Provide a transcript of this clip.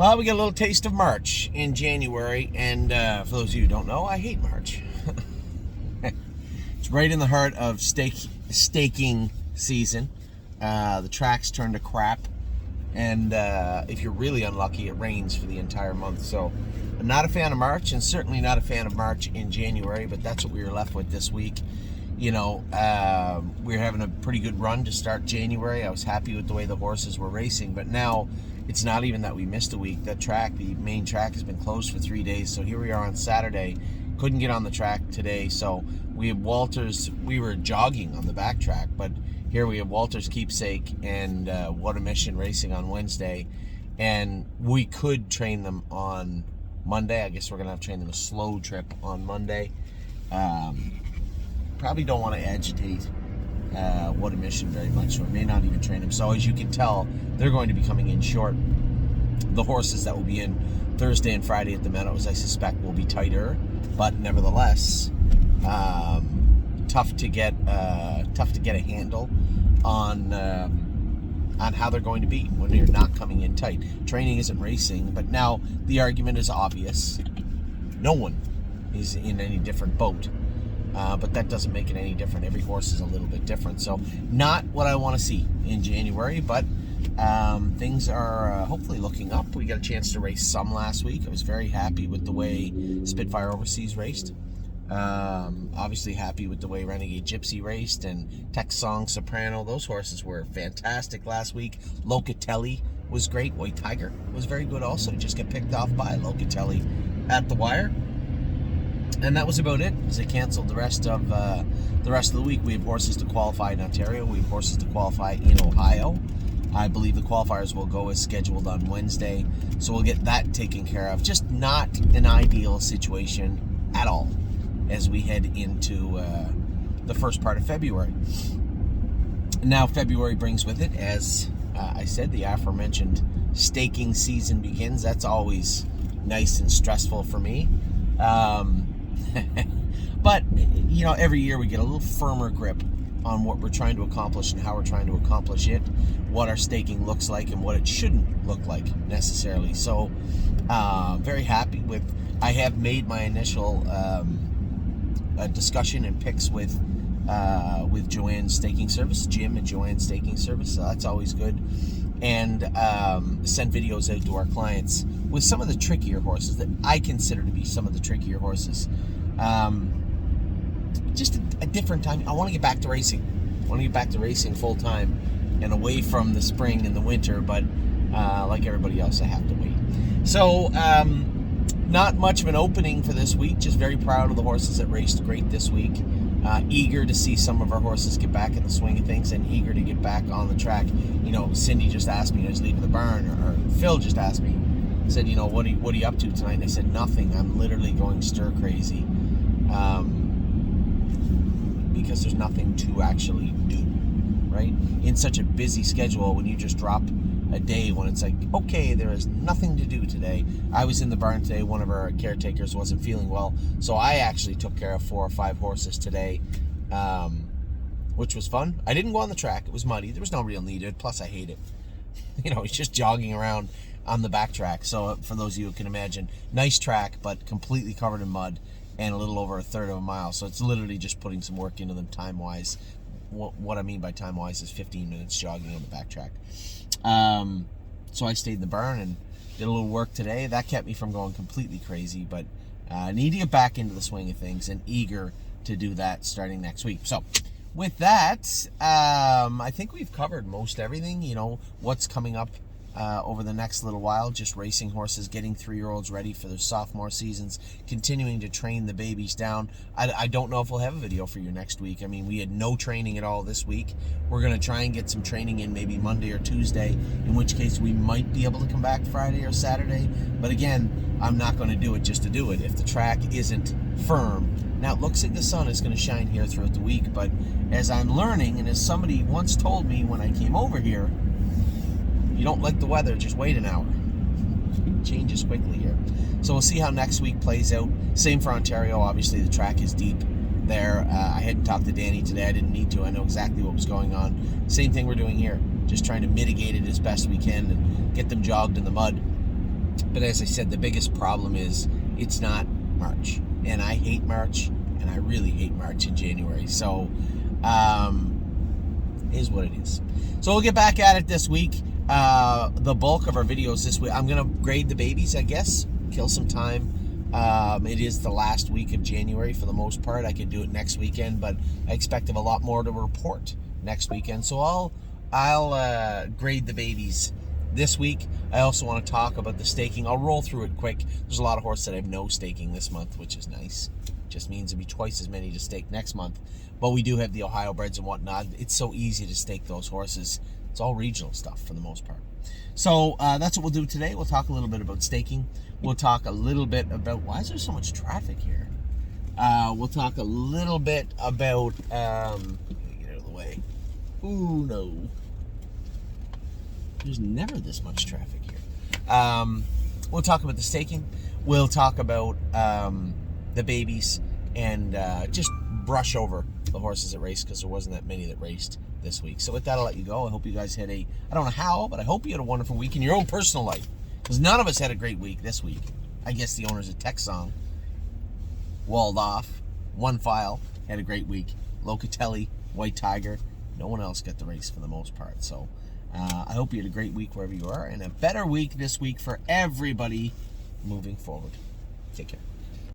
Well, we get a little taste of March in January, and for those of you who don't know, I hate March. It's right in the heart of staking season. The tracks turn to crap, and if you're really unlucky, it rains for the entire month. So I'm not a fan of March, and certainly not a fan of March in January, but that's what we were left with this week. You know, we were having a pretty good run to start January. I was happy with the way the horses were racing, but now it's not even that we missed a week. That track, the main track, has been closed for 3 days. So here we are on Saturday. Couldn't get on the track today. So we have Walters. We were jogging on the back track, but here we have Walters Keepsake and What a Mission racing on Wednesday. And we could train them on Monday. I guess we're going to have to train them a slow trip on Monday. Probably don't want to agitate What a Mission very much, so we may not even train them. So as you can tell, they're going to be coming in short. The horses that will be in Thursday and Friday at the Meadows, I suspect, will be tighter, but nevertheless, tough to get a handle on how they're going to be when you're not coming in tight. Training isn't racing, but now the argument is obvious. No one is in any different boat. But that doesn't make it any different. Every horse is a little bit different. So not what I want to see in January, but things are hopefully looking up. We got a chance to race some last week. I was very happy with the way Spitfire Overseas raced. Obviously happy with the way Renegade Gypsy raced, and Tex Song Soprano. Those horses were fantastic last week. Locatelli was great. White Tiger was very good also. Just get picked off by Locatelli at the wire. And that was about it, as they canceled the rest of the week. We have horses to qualify in Ontario. We have horses to qualify in Ohio. I believe the qualifiers will go as scheduled on Wednesday, so we'll get that taken care of. Just not an ideal situation at all as we head into the first part of February. Now February brings with it, as I said, the aforementioned staking season begins. That's always nice and stressful for me. But, you know, every year we get a little firmer grip on what we're trying to accomplish and how we're trying to accomplish it, what our staking looks like and what it shouldn't look like necessarily. So, very happy with, I have made my initial discussion and picks with Joanne's Staking Service, Jim and Joanne's Staking Service, so that's always good. And send videos out to our clients with some of the trickier horses that I consider to be some of the trickier horses. Just a different time. I want to get back to racing. I want to get back to racing full time and away from the spring and the winter, but like everybody else, I have to wait. So, not much of an opening for this week. Just very proud of the horses that raced great this week. Eager to see some of our horses get back in the swing of things, and eager to get back on the track. You know, Cindy just asked me, I was leaving the barn, or Phil just asked me, said, you know, what are you up to tonight? And I said, nothing. I'm literally going stir crazy, because there's nothing to actually do, right? In such a busy schedule, when you just drop a day when it's like, okay, there is nothing to do today. I was in the barn today. One of our caretakers wasn't feeling well, so I actually took care of 4 or 5 horses today, which was fun. I didn't go on the track. It was muddy. There was no real need to it. Plus, I hate it. You know, it's just jogging around on the back track. So for those of you who can imagine, nice track, but completely covered in mud and a little over a third of a mile. So it's literally just putting some work into them time-wise. What I mean by time-wise is 15 minutes jogging on the back track. So I stayed in the barn and did a little work today. That kept me from going completely crazy, but need to get back into the swing of things and eager to do that starting next week. So with that, I think we've covered most everything. You know, what's coming up over the next little while, just racing horses, getting 3-year-olds ready for their sophomore seasons, continuing to train the babies down. I don't know if we'll have a video for you next week. I mean, we had no training at all this week. We're going to try and get some training in maybe Monday or Tuesday, in which case we might be able to come back Friday or Saturday. But again, I'm not going to do it just to do it if the track isn't firm. Now, it looks like the sun is going to shine here throughout the week, but as I'm learning, and as somebody once told me when I came over here, you don't like the weather, just wait an hour. It changes quickly here. So we'll see how next week plays out. Same for Ontario. Obviously, the track is deep there. I hadn't talked to Danny today. I didn't need to. I know exactly what was going on. Same thing we're doing here. Just trying to mitigate it as best we can and get them jogged in the mud But as I said, the biggest problem is it's not March. And I hate March, and I really hate March in January. So, is what it is. So we'll get back at it this week. The bulk of our videos this week, I'm going to grade the babies, I guess. Kill some time. It is the last week of January for the most part. I could do it next weekend, but I expect to have a lot more to report next weekend. So I'll grade the babies this week. I also want to talk about the staking. I'll roll through it quick. There's a lot of horses that have no staking this month, which is nice. Just means it'll be twice as many to stake next month. But we do have the Ohio breds and whatnot. It's so easy to stake those horses. It's all regional stuff for the most part. So that's what we'll do today. We'll talk a little bit about staking. We'll talk a little bit about, why is there so much traffic here? We'll talk a little bit about, get out of the way. Ooh, no. There's never this much traffic here. We'll talk about the staking. We'll talk about the babies and just brush over the horses that race, because there wasn't that many that raced this week. So with that, I'll let you go. I hope you guys had I don't know how, but I hope you had a wonderful week in your own personal life, because none of us had a great week this week. I guess the owners of Texon, Walled Off, One File had a great week. Locatelli, White Tiger, no one else got the race for the most part. So I hope you had a great week wherever you are, and a better week this week for everybody moving forward. Take care.